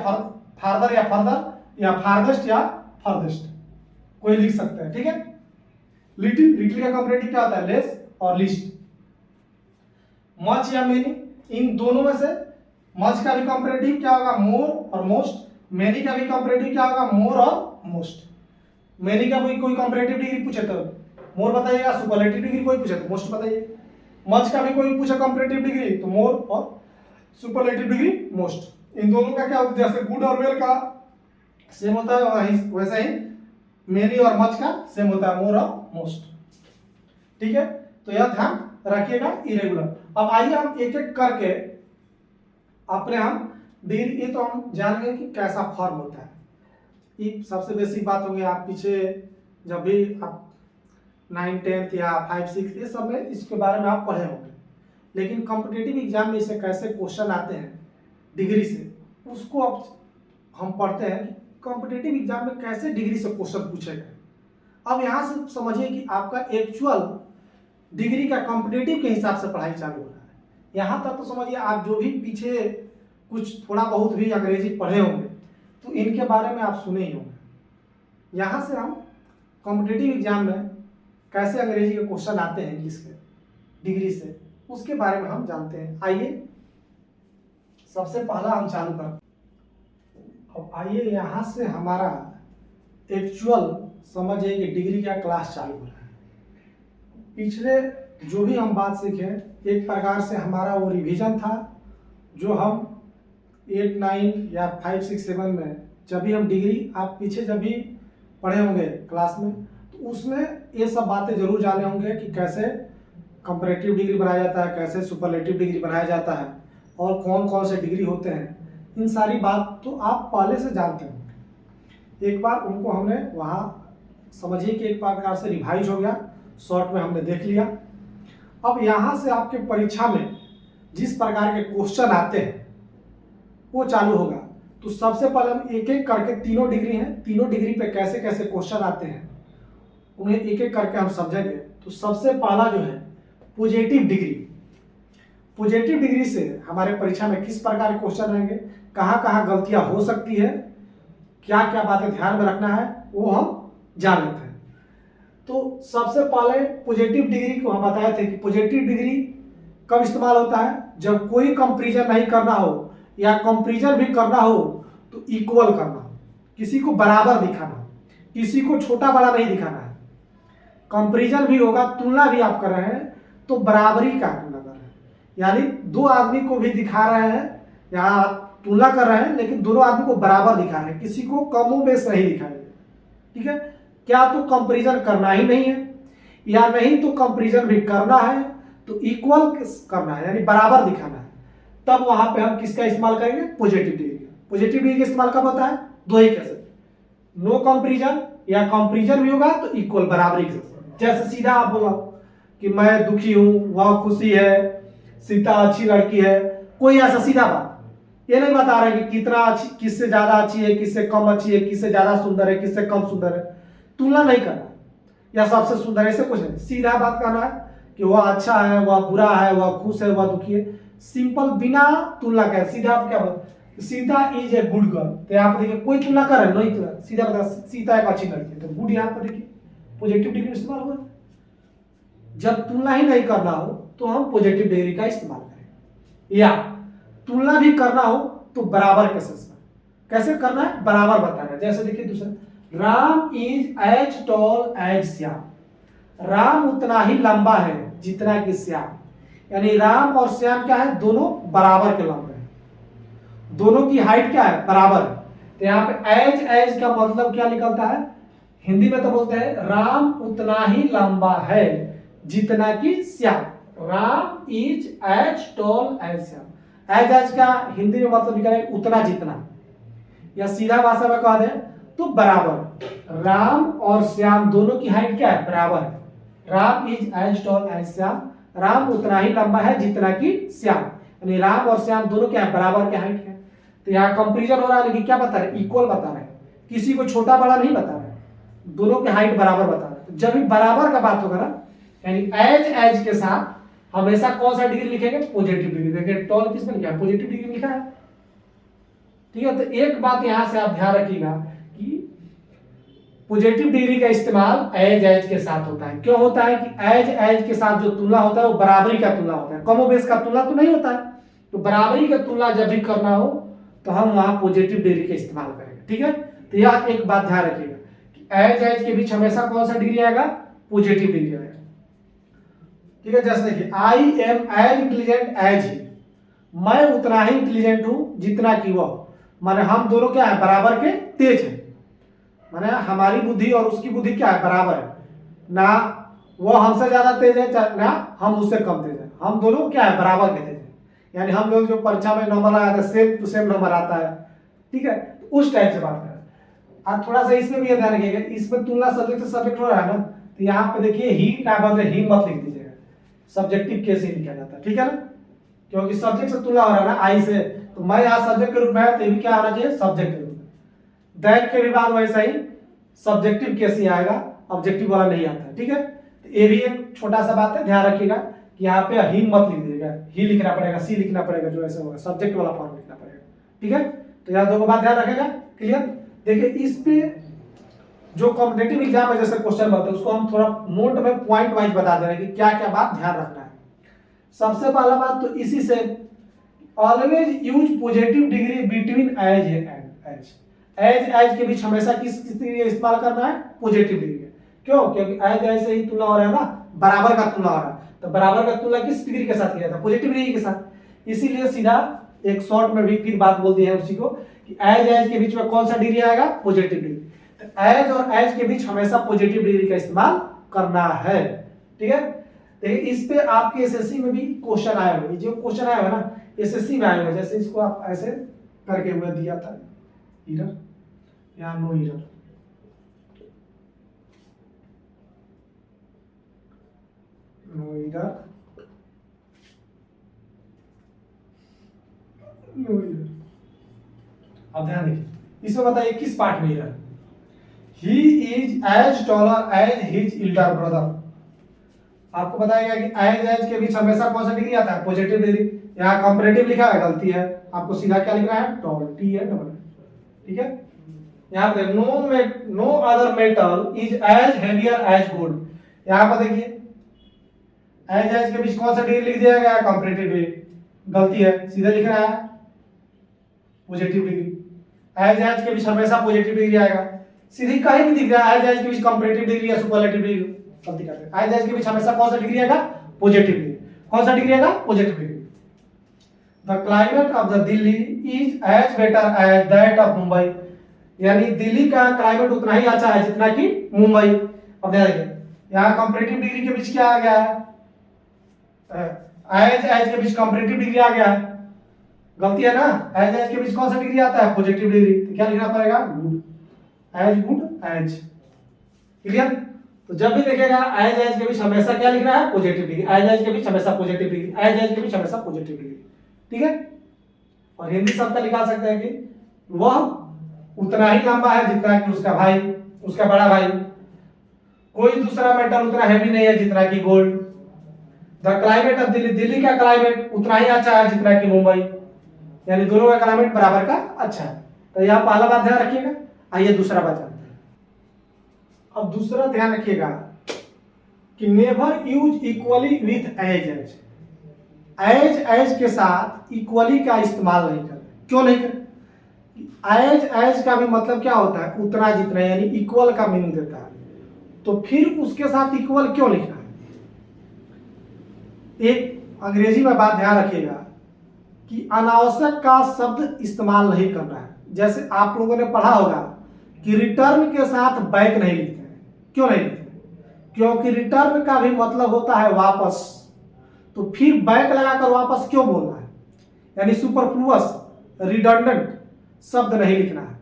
फार्दर या फर्दर, या फारदेस्ट या फर्देस्ट, कोई लिख सकते हैं। ठीक है, लिटिल, लिटिल का कंपैरेटिव क्या होता है? लेस और लीस्ट। मच या मेनी, इन दोनों में से मच का भी कंपैरेटिव क्या होगा? मोर और मोस्ट। मेनी का भी कंपैरेटिव क्या होगा? मोर और मोस्ट। मेनी का कोई कंपैरेटिव डिग्री पूछे तो मोर बताइएगा, सुपरलेटिव डिग्री कोई पूछे तो मोस्ट बताइए। मच का भी कोई पूछे कंपैरेटिव डिग्री तो मोर और सुपरलेटिव डिग्री मोस्ट। इन दोनों का क्या होता है, जैसे गुड और वेल का सेम होता है वैसा ही मेनी और मच का सेम होता है मोर और मोस्ट। ठीक है, तो यह ध्यान रखिएगा इरेगुलर। अब आइए हम एक एक करके अपने हम डिग्री, ये तो हम जान गए कि कैसा फॉर्म होता है, ये सबसे बेसिक बात होगी। आप पीछे जब भी आप 9, 10 या 5, 6 ये सब में इसके बारे में आप पढ़े होंगे, लेकिन कॉम्पिटिटिव एग्जाम में इससे कैसे क्वेश्चन आते हैं डिग्री से, उसको अब हम पढ़ते हैं कि कॉम्पिटिटिव एग्जाम में कैसे डिग्री से क्वेश्चन पूछे गए। अब यहाँ से समझिए कि आपका एक्चुअल डिग्री का कॉम्पिटिटिव के हिसाब से पढ़ाई चालू हो रहा है। यहाँ तक तो समझिए आप जो भी पीछे कुछ थोड़ा बहुत भी अंग्रेजी पढ़े होंगे तो इनके बारे में आप सुने ही होंगे। यहाँ से हम कॉम्पिटिटिव एग्जाम में कैसे अंग्रेजी के क्वेश्चन आते हैं इंग्लिश के डिग्री से, उसके बारे में हम जानते हैं। आइए सबसे पहला हम चालू करते हैं। अब आइए यहाँ से हमारा एक्चुअल समझिए कि डिग्री का क्लास चालू हो रहा है। पिछले जो भी हम बात सीखे एक प्रकार से हमारा वो रिवीजन था, जो हम 8, 9 या 5, 6, 7 में जब भी हम डिग्री आप पीछे जब भी पढ़े होंगे क्लास में, तो उसमें ये सब बातें जरूर जाने होंगे कि कैसे कंपैरेटिव डिग्री बनाया जाता है, कैसे सुपरलेटिव डिग्री बनाया जाता है और कौन कौन से डिग्री होते हैं। इन सारी बात तो आप पहले से जानते होंगे। एक बार उनको हमने वहाँ समझिए कि एक प्रकार से रिवाइज हो गया, शॉर्ट में हमने देख लिया। अब यहाँ से आपके परीक्षा में जिस प्रकार के क्वेश्चन आते हैं वो चालू होगा। तो सबसे पहले हम एक एक करके तीनों डिग्री हैं, तीनों डिग्री पे कैसे कैसे क्वेश्चन आते हैं उन्हें एक एक करके हम समझेंगे। तो सबसे पहला जो है पॉजिटिव डिग्री। पॉजिटिव डिग्री से हमारे परीक्षा में किस प्रकार के क्वेश्चन रहेंगे, कहाँ कहाँ गलतियाँ हो सकती है, क्या क्या बातें ध्यान में रखना है, वो हम जान लेते हैं। तो सबसे पहले पॉजिटिव डिग्री को हम बताए थे कि पॉजिटिव डिग्री कब इस्तेमाल होता है, जब कोई कंपैरिजन नहीं करना हो या कंपैरिजन भी करना हो तो इक्वल करना हो, किसी को बराबर दिखाना हो, किसी को छोटा बड़ा नहीं दिखाना है। कंपैरिजन भी होगा, तुलना भी आप कर रहे हैं तो बराबरी का तुलना कर रहे हैं, यानी दो आदमी को भी दिखा रहे हैं या तुलना कर रहे हैं लेकिन दोनों आदमी को बराबर दिखा रहे हैं, किसी को कमो बेस नहीं दिखाएंगे। ठीक है, क्या तो कंपैरिजन करना ही नहीं है या नहीं तो कंपैरिजन भी करना है तो इक्वल करना है, यानी बराबर दिखाना है, तब वहां पे हम किसका इस्तेमाल करेंगे, पॉजिटिव डिग्री का। पॉजिटिव डिग्री का इस्तेमाल कब होता है, दो ही केस, नो कंपैरिजन या कंपैरिजन भी होगा तो इक्वल बराबरी के साथ। जैसे सीधा आप बोला कि मैं दुखी हूं, वह खुशी है, सीता अच्छी लड़की है, कोई ऐसा सीधा बात ये नहीं बता रहे कि कितना अच्छी, किससे ज्यादा अच्छी है, किससे कम अच्छी है, किससे ज्यादा सुंदर है, किससे कम सुंदर है, तुलना नहीं करना या सबसे सुंदर, ऐसे कुछ नहीं। सीधा बात करना है कि वह अच्छा है, वह बुरा है, वह खुश है, वह दुखी है, सिंपल बिना तुलना के। सीधा आप क्या बोल, Sita is a good girl, तो यहाँ पर देखिए कोई तुलना कर रहे हैं नहीं, तुलना सीधा बता सीता एक अच्छी लड़की है, तो गुड यहाँ पर देखिए पॉजिटिव डिग्री इस्तेमाल हुआ। जब तुलना ही नहीं करना हो तो हम पॉजिटिव डिग्री का इस्तेमाल करें, या तुलना भी करना हो तो बराबर कैसे करना है, बराबर बताना है। जैसे देखिए दूसरा, Ram is as tall as Shyam, Ram उतना ही लंबा है जितना कि श्याम, यानी राम और श्याम क्या है, दोनों बराबर के लंबे हैं, दोनों की हाइट क्या है, बराबर है। तो यहाँ पे एज एज का मतलब क्या निकलता है, हिंदी में तो बोलते हैं राम उतना ही लंबा है जितना कि Shyam, Ram is as tall as Shyam. As का हिंदी में मतलब निकलेगा उतना जितना, या सीधा भाषा में कह दें तो बराबर। राम और श्याम दोनों की हाइट क्या है, बराबर है। Ram is as tall as Shyam, Ram उतना ही लंबा है जितना कि श्याम, यानी राम और श्याम दोनों क्या है, बराबर के हाइट है। तो यहाँ कंपैरिजन हो रहा है लेकिन क्या बता रहे, इक्वल बता रहे हैं, किसी को छोटा बड़ा नहीं बता रहे, दोनों के हाइट बराबर बता रहे हैं। तो जब भी बराबर का बात होगा ना, यानी एज के साथ हमेशा कौन सा डिग्री लिखेंगे, पॉजिटिव डिग्री। देखिए टॉल किस में लिखा है, पॉजिटिव डिग्री में लिखा है। ठीक है, तो एक बात यहां से आप ध्यान रखिएगा कि पॉजिटिव डिग्री का इस्तेमाल एज के साथ होता है। क्यों होता है कि एज के साथ जो तुलना होता है वो बराबरी का तुलना होता है, कमोबेश का तुलना तो नहीं होता है। तो बराबरी का तुलना जब भी करना हो तो हम वहां पॉजिटिव डिग्री का इस्तेमाल करेंगे। ठीक है, तो यह एक बात ध्यान रखिएगा कि एज के बीच हमेशा कौन सा डिग्री आएगा, पॉजिटिव डिग्री आएगा। ठीक है, जैसे देखिए I am as intelligent as he, मैं उतना ही इंटेलिजेंट हूं जितना कि वह। माने हम दोनों क्या है, बराबर के तेज हैं। माने हमारी बुद्धि और उसकी बुद्धि क्या है, बराबर है। ना वो हमसे ज्यादा तेज है ना हम उससे कम तेज है, हम दोनों क्या है, बराबर के तेज है। यानी हम लोग जो परीक्षा में नंबर लगाते हैं सेम टू सेम नंबर आता है, ठीक है। तो उस टाइप से बात करें। आप थोड़ा सा इसमें भी ध्यान रखिएगा, इसमें तुलना सब्जेक्ट से सब्जेक्ट हो रहा है ना, तो यहाँ पे देखिए ही क्या बदले ही मत लिख दीजिएगा, सब्जेक्टिव केस ही लिखा जाता है, ठीक है ना। क्योंकि सब्जेक्ट से तुलना हो रहा है ना आई से, तो मैं यहाँ सब्जेक्ट के रूप में है तो ये भी क्या आना चाहिए, सब्जेक्ट के रूप में। दैट के भी बाद वैसा ही सब्जेक्टिव केस ही आएगा, ऑब्जेक्टिव वाला नहीं आता है, ठीक है। तो ये भी एक छोटा सा बात है, ध्यान रखिएगा कि यहाँ पे ही मत लिख दीजिएगा, ही लिखना पड़ेगा, सी लिखना पड़ेगा, जो ऐसा होगा सब्जेक्ट वाला फॉर्म लिखना पड़ेगा, ठीक है। तो यहाँ दो बात ध्यान रखेगा, क्लियर। देखिए इस पे जो कॉम्पिटेटिव एग्जाम में जैसे क्वेश्चन बनते हैं उसको हम थोड़ा नोट में पॉइंट वाइज बता दे रहे हैं कि क्या क्या बात ध्यान रखना है। सबसे पहला बात तो इसी से, always use positive degree between as and as के बीच हमेशा किस डिग्री का इस्तेमाल करना है, पॉजिटिव डिग्री। क्यों, क्योंकि एज से ही तुलना हो रहा है ना, बराबर का तुलना हो रहा है, तो बराबर का तुलना किस डिग्री के साथ किया जाता है, पॉजिटिव डिग्री के साथ। इसीलिए सीधा एक शॉर्ट में भी फिर बात बोल दी है उसी को कि एज के बीच में कौन सा डिग्री आएगा, पॉजिटिव डिग्री। तो एज और एज के बीच हमेशा पॉजिटिव डिग्री का इस्तेमाल करना है, ठीक है। देखिए इस पे आपके एसएससी में भी क्वेश्चन आए हुए, जो क्वेश्चन आया हुआ ना एसएससी में आए हुए, जैसे इसको आप ऐसे करके हुए दिया था इरर, या no error, no error, no error. अब ध्यान देखिए इसमें बताइए किस पार्ट में error. He is as taller as his elder brother. आपको बताएगा कि एज के बीच हमेशा कौन सा डिग्री आता है, पॉजिटिव डिग्री। यहाँ कंपैरेटिव लिखा है, गलती है, आपको सीधा क्या लिखना है, टॉल, टी है डबल, ठीक है। यहाँ पे no other metal is as heavier as gold. यहाँ पर देखिए एज के बीच कौन सा डिग्री लिख दिया गया, कंपैरेटिव डिग्री, गलती है, सीधा लिखना है पॉजिटिव डिग्री। एज के बीच हमेशा पॉजिटिव डिग्री आएगा, सीधी कहीं भी दिख रहा है एज के बीच कंपैरेटिव डिग्री या सुपरलेटिव डिग्री, गलती करते हैं। एज के बीच हमेशा कौन सा डिग्री आएगा, पॉजिटिव डिग्री। कौन सा डिग्री आएगा, positive degree. The climate of the Delhi is as better as that of Mumbai. यानी दिल्ली का क्लाइमेट उतना ही अच्छा है जितना कि मुंबई। अब ध्यान रखिए यहाँ कंपैरेटिव डिग्री के बीच क्या आ गया है, एज के बीच कंपैरेटिव डिग्री आ गया है, गलती है ना। एज के बीच कौन सा डिग्री आता है, पॉजिटिव डिग्री, तो क्या लिखना पड़ेगा, गुड एज, क्लियर। तो जब भी देखेगा एज के बीच हमेशा क्या लिखना है, पॉजिटिव डिग्री, एज के बीच हमेशा पॉजिटिव डिग्री, एज के बीच हमेशा पॉजिटिव डिग्री, ठीक है। और हिंदी शब्द निकाल सकते हैं कि वह उतना ही लंबा है जितना कि उसका भाई, उसका बड़ा भाई। कोई दूसरा मेटल उतना हैवी नहीं है जितना कि gold. The climate of Delhi, Delhi का क्लाइमेट उतना ही अच्छा है जितना कि मुंबई। यानी दोनों का क्लाइमेट बराबर का अच्छा है। तो यह पहला बात ध्यान रखिएगा। आइए दूसरा बात जानते हैं। अब दूसरा ध्यान रखिएगा कि never use equally with as as के साथ इक्वली का इस्तेमाल नहीं करें। क्यों नहीं करें, एज का भी मतलब क्या होता है, उतना जितना, यानी इक्वल का मीनिंग देता है। तो फिर उसके साथ इक्वल क्यों लिखना है। एक अंग्रेजी में बात ध्यान रखिएगा कि अनावश्यक का शब्द इस्तेमाल नहीं करना है। जैसे आप लोगों ने पढ़ा होगा कि रिटर्न के साथ बैक नहीं लिखते हैं। क्यों नहीं लिखते, क्योंकि रिटर्न का भी मतलब होता है वापस। तो फिर बैक लगाकर वापस क्यों बोलना है, यानी सुपरफ्लुअस रिडंडेंट शब्द नहीं लिखना है।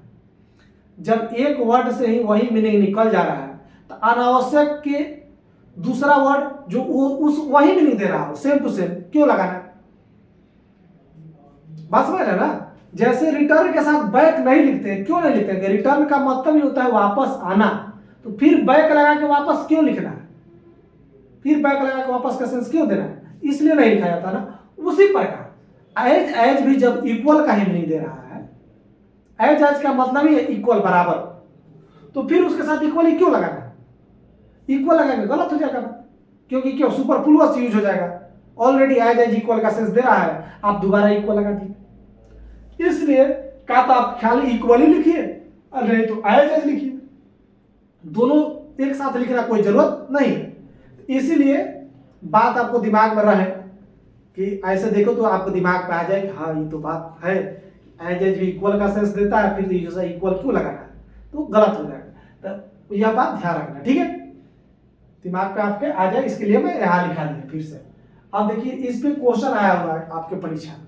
जब एक वर्ड से ही वही मीनिंग निकल जा रहा है तो अनावश्यक के दूसरा वर्ड जो उस वही मीनिंग दे रहा हो सेम टू सेम क्यों लगाना है, बात समझ रहे ना। जैसे रिटर्न के साथ बैक नहीं लिखते, क्यों नहीं लिखते, रिटर्न का मतलब ही होता है वापस आना। तो फिर बैक लगा के वापस क्यों लिखना है, फिर बैक लगा के वापस का सेंस क्यों देना है, इसलिए नहीं लिखा जाता ना। उसी प्रकार एज भी जब इक्वल का ही मीनिंग दे रहा है, एज का मतलब ही है इक्वल, बराबर, तो फिर उसके साथ इक्वल ही क्यों लगाना है। इक्वल लगाएंगे गलत हो जाएगा, क्योंकि क्यों, सुपरफ्लुअस यूज हो जाएगा। ऑलरेडी एज इक्वल का सेंस दे रहा है, आप दोबारा इक्वल लगा दिए। इसलिए का तो आप खाली इक्वली लिखिए, अरे तो एज लिखिए, दोनों एक साथ लिखना कोई जरूरत नहीं है। इसीलिए बात आपको दिमाग में रहे कि ऐसे देखो तो आपको दिमाग पे आ जाए कि हाँ ये तो बात है, एज भी इक्वल का सेंस देता है, फिर इक्वल क्यों लगाना है, तो गलत हो जाएगा। तो यह बात ध्यान रखना, ठीक है, दिमाग पे आपके आ जाए, इसके लिए मैं यहाँ लिखा दिया फिर से। अब देखिए इस पे क्वेश्चन आया हुआ है आपके परीक्षा में।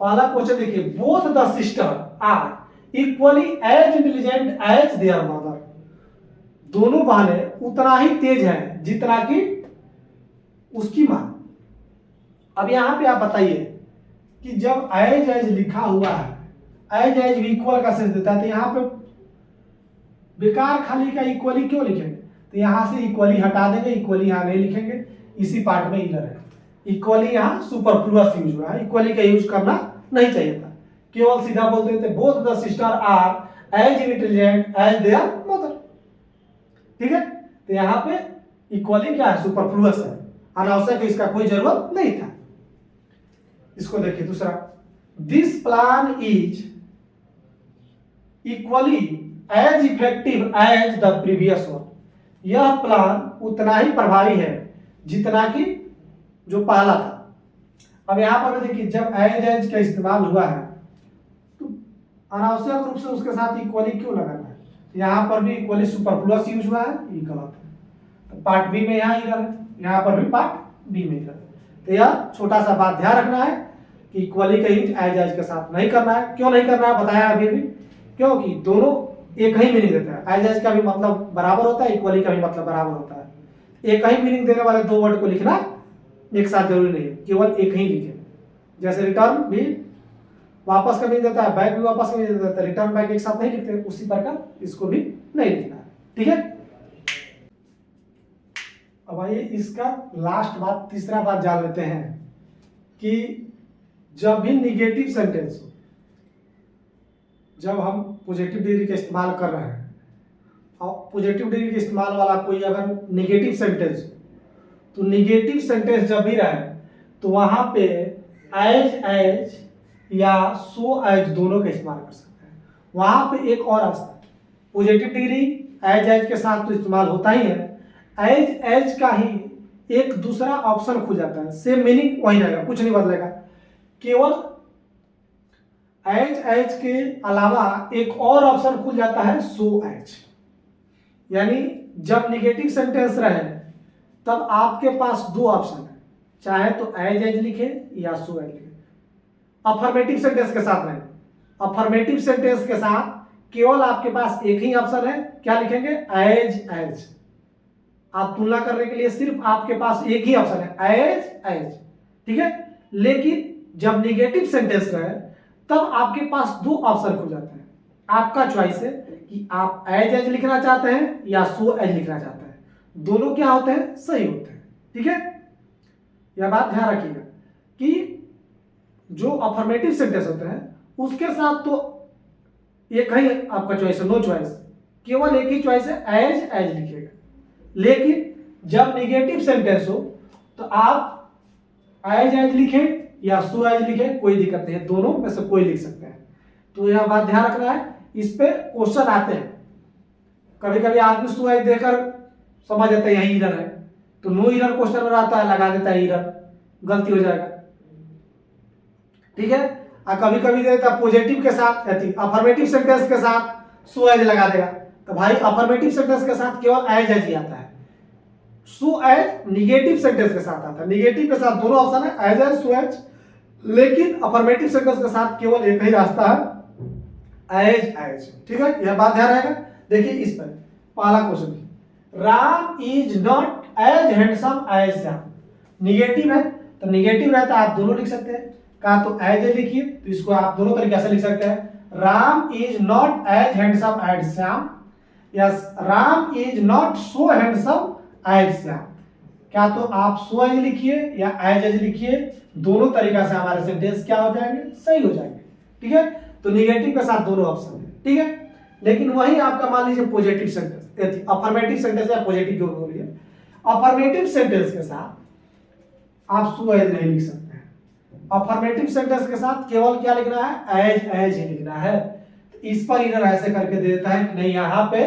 पहला क्वेश्चन देखिए, both the sister are equally as intelligent as their mother. दोनों बहनें उतना ही तेज हैं जितना कि उसकी मां। अब यहां पे आप बताइए कि जब एज लिखा हुआ है, एज भी इक्वल का सेंस देता है, तो यहां पे बेकार खाली का इक्वली क्यों लिखेंगे, तो यहां से इक्वली हटा देंगे, इक्वली यहां नहीं लिखेंगे, इसी पार्ट में इधर है इक्वली, यहां सुपरफ्लुअस यूज हुआ है, इक्वली का यूज करना नहीं चाहिए था, केवल सीधा बोल देते both the sister are as intelligent as their mother. ठीक है, तो यहां पे इक्वली क्या है, सुपरफ्लुअस है, अनावश्यक, इसका कोई जरूरत नहीं था। इसको देखिए दूसरा, this plan is equally as effective as the previous one. यह प्लान उतना ही प्रभावी है जितना कि जो पहला था। अब यहां पर देखिए जब एज का इस्तेमाल हुआ है तो अनावश्यक रूप से उसके साथ इक्वली क्यों लगाना है, यहां पर भी इक्वली सुपरफ्लुअस यूज हुआ है, ये गलत है। तो पार्ट बी में यहां इधर है, यहां पर भी पार्ट बी में इधर। तो यह छोटा सा बात ध्यान रखना है कि इक्वली का यूज एज के साथ नहीं करना है। क्यों नहीं करना है बताया अभी भी, क्योंकि दोनों एक ही मीनिंग देता है, एज का भी मतलब बराबर होता है, इक्वली का भी मतलब बराबर होता है। एक ही मीनिंग देने वाले दो वर्ड को लिखना एक साथ जरूरी नहीं है, केवल एक ही लिखे। जैसे रिटर्न भी वापस का मीनिंग देता है, बैक भी वापस का मीनिंग देता है, रिटर्न बैक एक साथ नहीं लिखते, उसी प्रकार इसको भी नहीं लिखना है। ठीक है, अब आइए इसका लास्ट बात, तीसरा बात जान लेते हैं कि जब भी निगेटिव सेंटेंस हो, जब हम पॉजिटिव डिग्री का इस्तेमाल कर रहे हैं और पॉजिटिव डिग्री के इस्तेमाल वाला कोई अगर निगेटिव सेंटेंस हो, तो निगेटिव सेंटेंस जब भी रहे तो वहां पे एज या सो एज दोनों का इस्तेमाल कर सकते हैं। वहां पे एक और रास्ता, पॉजिटिव डिग्री एज के साथ तो इस्तेमाल होता ही है, एज का ही एक दूसरा ऑप्शन खुल जाता है, सेम मीनिंग वही रहेगा, कुछ नहीं बदलेगा, केवल एज के अलावा एक और ऑप्शन खुल जाता है, सो एज। यानी जब निगेटिव सेंटेंस रहे तब आपके पास दो ऑप्शन है, चाहे तो एज लिखे या सो एज लिखे। अफर्मेटिव सेंटेंस के साथ नहीं, अफर्मेटिव सेंटेंस के साथ केवल आपके पास एक ही ऑप्शन है, क्या लिखेंगे, एज। आप तुलना करने के लिए सिर्फ आपके पास एक ही ऑप्शन है, एज। ठीक है, लेकिन जब निगेटिव सेंटेंस रहे तब आपके पास दो ऑप्शन खुल जाते हैं, आपका चॉइस है कि आप एज लिखना चाहते हैं या सो एज लिखना चाहते हैं, दोनों क्या होते हैं, सही होते हैं। ठीक है, यह बात ध्यान रखिएगा कि जो अफर्मेटिव सेंटेंस होते हैं उसके साथ तो एक ही आपका चॉइस है, नो चॉइस, केवल एक ही चॉइस है, एज लिखिएगा। लेकिन जब निगेटिव सेंटेंस हो तो आप एज लिखें या सो एज लिखें, कोई दिक्कत नहीं है, दोनों में से कोई लिख सकते हैं। तो यह बात ध्यान रखना है, इस पे क्वेश्चन आते हैं, कभी कभी आदमी सो एज देकर समझ जाता है यही इधर है, तो नो इधर क्वेश्चन में आता है, लगा देता है इधर, गलती हो जाएगा। ठीक है, और कभी कभी देता पॉजिटिव के साथ, अफर्मेटिव सेंटेंस के साथ सो एज लगा देगा, तो भाई अफर्मेटिव सेंटेंस के साथ केवल एज ही आता है, सो एज निगेटिव सेंटेंस के साथ आता है, निगेटिव के साथ दोनों ऑप्शन है, एज सो एज, लेकिन अफर्मेटिव सेंटेंस के साथ केवल एक ही रास्ता है, एज। ठीक है, यह बात ध्यान रहेगा। देखिए इस पर पहला question, Ram is not as handsome as Shyam. Negative है तो निगेटिव रहता है, आप दोनों लिख सकते हैं, कहा तो एज लिखिए, तो इसको आप दोनों तरीके से लिख सकते हैं, Ram is not as handsome as Shyam, yes Ram is not so handsome as Shyam. क्या तो आप सो एज लिखिए या एज लिखिए, दोनों तरीका से हमारे सेंटेंस क्या हो जाएंगे, सही हो जाएंगे। ठीक है, तो निगेटिव के साथ दोनों ऑप्शन है। ठीक है, लेकिन वही आपका मान लीजिए पॉजिटिव सेंटेंस, अफर्मेटिव सेंटेंस या पॉजिटिव जो बोलिए, अफर्मेटिव सेंटेंस के साथ आप सो एज नहीं लिख सकते हैं, अफर्मेटिव सेंटेंस के साथ केवल क्या लिखना है, एज ही लिखना है। तो इस पर इधर ऐसे करके दे देता है कि नहीं, यहाँ पे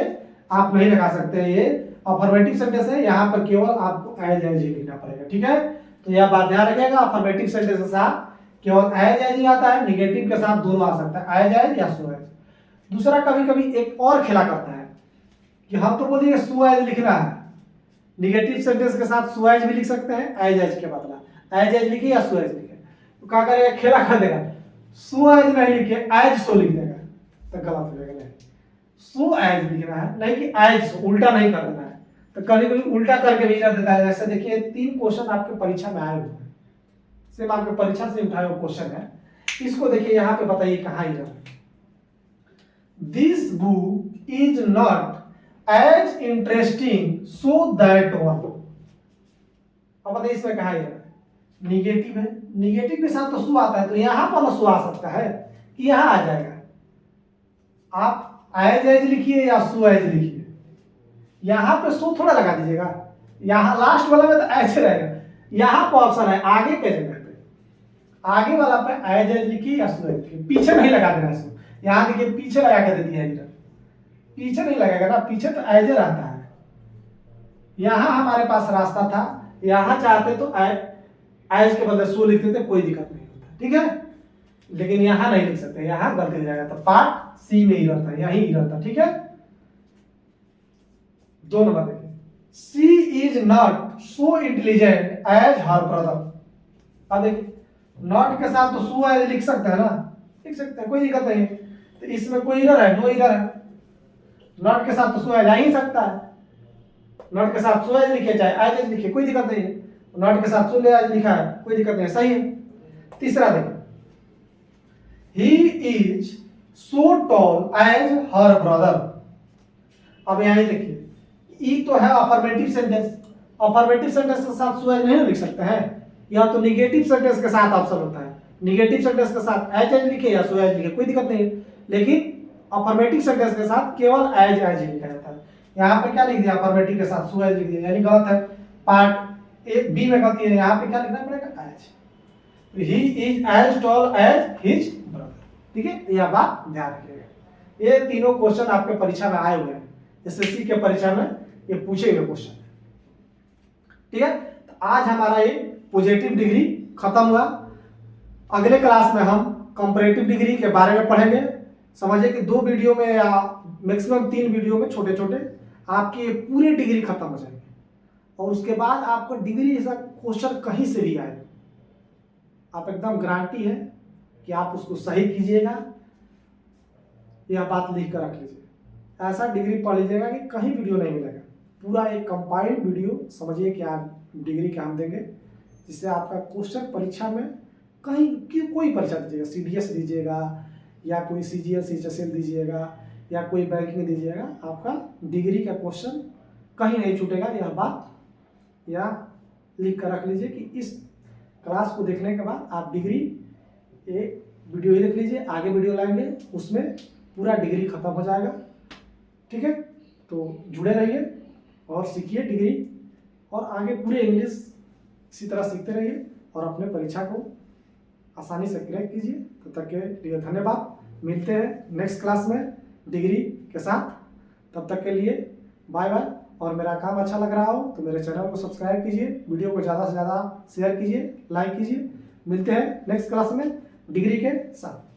आप नहीं लगा सकते, ये अफर्मेटिव सेंटेंस है, यहाँ पर केवल आपको एज ही लिखना पड़ेगा। ठीक है, तो यह बात ध्यान रखिएगा, अफर्मेटिव सेंटेंस के साथ केवल एज एज ही आता है, निगेटिव के साथ दोनों आ सकता है, एज एज या सो एज। दूसरा कभी कभी एक और खेला करता है कि हम तो बोलिए सो एज लिखना है, निगेटिव सेंटेंस के साथ सो एज भी लिख सकते हैं, एज एज के बदला एज एज लिखिए या सो एज लिखे। तो क्या करेगा, खेला कर देगा, सो एज नहीं लिखे एज सो लिख देगा, तो गलत हो जाएगा। नहीं, सो एज लिखना है, नहीं कि एज सो, उल्टा नहीं कर देना है। तो कभी कभी उल्टा करके भी रख देता है। जैसे देखिए 3 क्वेश्चन आपके परीक्षा में आए हुए हैं, सिर्फ आपके परीक्षा से उठाए हुए क्वेश्चन है। इसको देखिए यहाँ पे बताइए कहाँ ही रहा। This book is not as interesting so that one. अब बताइए इसमें कहाँ ही रहा, निगेटिव है, निगेटिव के साथ तो सो आता है, तो यहाँ पर सो आ सकता है कि यहाँ आ जाएगा। आप एज एज लिखिए या सो एज लिखिए, यहाँ पे सो थोड़ा लगा दीजिएगा, यहाँ लास्ट वाला में तो ऐसे रहेगा। यहाँ पर ऑप्शन है आगे के जगह पे, आगे वाला पे एज एज लिखिए या सो एज लिखिए, पीछे नहीं लगा देना इसको। यहाँ देखिए पीछे लगा के दे दिया इधर, पीछे नहीं लगेगा ना, पीछे तो एज रहता है। यहाँ हमारे पास रास्ता था, यहाँ चाहते तो एज के बदले सो लिख देते, कोई दिक्कत नहीं होता, ठीक है। लेकिन यहाँ नहीं लिख सकते, यहाँ गलती हो जाएगा। तो पार्ट सी में ही रहता है, यही ही रहता, ठीक है। 2 नंबर देखिए, she is not so intelligent as her brother. अब देखिए नॉट के साथ तो सो एज लिख सकते हैं ना, लिख सकते हैं, कोई दिक्कत नहीं है। तो इसमें कोई इरर है, नो इरर है। नॉट के साथ तो सो एज आ ही सकता है, नॉट के साथ सो एज लिखे चाहे एज एज लिखे, कोई दिक्कत नहीं है। नॉट के साथ सो एज लिखा है, कोई दिक्कत नहीं है, सही है। तीसरा देखिए, he is so tall as her brother. अब यहां देखिए, ई तो है अफर्मेटिव सेंटेंस, अफर्मेटिव सेंटेंस के साथ सो एज नहीं लिख सकते हैं, या तो निगेटिव सेंटेंस के साथ ऑप्शन होता है, निगेटिव सेंटेंस के साथ एज एज लिखे या सो एज लिखे, कोई दिक्कत नहीं है। लेकिन अफर्मेटिव सेंटेंस के साथ केवल एज एज ही लिखा जाता है। यहाँ पे क्या लिख दिया, अफर्मेटिव के साथ सो एज लिख दिया, यानी गलत है। पार्ट ए बी में गलती है, यहाँ पे क्या लिखना पड़ेगा, as. He is as tall as his brother, ठीक है। यह बात ध्यान रखिएगा। ये तीनों क्वेश्चन आपके परीक्षा में आए हुए हैं, एसएससी के परीक्षा में ये पूछे हुए क्वेश्चन है, ठीक है। तो आज हमारा ये पॉजिटिव डिग्री खत्म हुआ। अगले क्लास में हम कंपैरेटिव डिग्री के बारे में पढ़ेंगे। समझिए कि 2 वीडियो में या मैक्सिमम 3 वीडियो में छोटे छोटे आपकी पूरी डिग्री खत्म हो जाएगी, और उसके बाद आपको डिग्री ऐसा क्वेश्चन कहीं से भी आए, आप एकदम गारंटी है कि आप उसको सही कीजिएगा। यह बात लिख कर रख लीजिए, ऐसा डिग्री पढ़ लीजिएगा कि कहीं वीडियो नहीं मिलेगा। पूरा एक कंपाइल्ड वीडियो समझिए कि आप डिग्री का हम देंगे, जिससे आपका क्वेश्चन परीक्षा में कहीं की कोई परीक्षा दीजिएगा, सीडीएस दीजिएगा या कोई सीजीएल सीएचएसएल दीजिएगा या कोई बैंकिंग दीजिएगा, आपका डिग्री का क्वेश्चन कहीं नहीं छूटेगा। यह बात या लिख कर रख लीजिए कि इस क्लास को देखने के बाद आप डिग्री एक वीडियो ही देख लीजिए, आगे वीडियो लाएंगे उसमें पूरा डिग्री खत्म हो जाएगा, ठीक है। तो जुड़े रहिए और सीखिए डिग्री, और आगे पूरे इंग्लिश इसी तरह सीखते रहिए और अपने परीक्षा को आसानी से क्रैक कीजिए। तब तक के लिए धन्यवाद। मिलते हैं नेक्स्ट क्लास में डिग्री के साथ, तब तक के लिए बाय बाय। और मेरा काम अच्छा लग रहा हो तो मेरे चैनल को सब्सक्राइब कीजिए, वीडियो को ज़्यादा से ज़्यादा शेयर कीजिए, लाइक कीजिए। मिलते हैं नेक्स्ट क्लास में डिग्री के साथ।